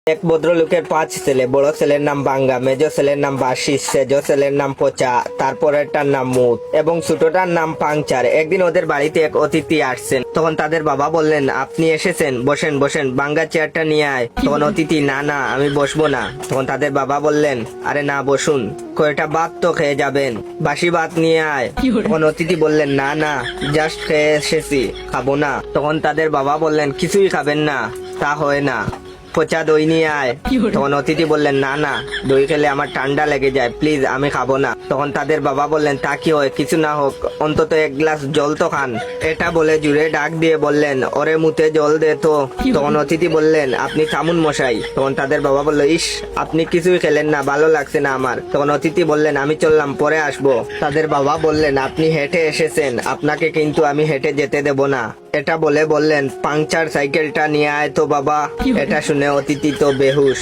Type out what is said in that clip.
এক ভদ্রলোকের 5 ছেলে। বড় ছেলের নাম বাঙ্গা, মেজো ছেলের নাম বাসি, সেজো ছেলের নাম পচা, তারপরেরটার নাম মুত এবং ছোটটার নাম পাংচার। একদিন ওদের বাড়িতে এক অতিথি আসছেন। তখন তাদের বাবা বললেন, আপনি এসেছেন, বসেন বসেন, বাঙ্গা চেয়ারটা নিয়ে আয়। তখন অতিথি, না না আমি বসবো না। তখন তাদের বাবা বললেন, আরে না বসুন, কয়টা ভাত তো খেয়ে যাবেন, বাসি ভাত নিয়ে আয়। তখন অতিথি বললেন, না না জাস্ট খেয়ে এসেছি, খাবো না। তখন তাদের বাবা বললেন, কিছুই খাবেন না, তা হয় না, পচা দই নিয়ে আয়। তখন অতিথি বললেন, না না দই খেলে আমার ঠান্ডা লেগে যায়, প্লিজ আমি খাবো না। তখন তাদের বাবা বললেন, তা কি হয়, কিছু না হোক অন্তত এক গ্লাস জল তো খান। এটা বলে জুড়ে ডাক দিয়ে বললেন, ওরে মুতে জল দে তো। তখন অতিথি বললেন, আপনি থামুন মশাই। তখন তাদের বাবা বলল, ইস আপনি কিছুই খেলেন না, ভালো লাগছে না আমার। তখন অতিথি বললেন, আমি চললাম, পরে আসবো। তাদের বাবা বললেন, আপনি হেঁটে এসেছেন, আপনাকে কিন্তু আমি হেঁটে যেতে দেব না। এটা বলে বললেন, পাংচার সাইকেলটা নিয়ে আয় তো বাবা। এটা শুনে অতিথি তো বেহুশ।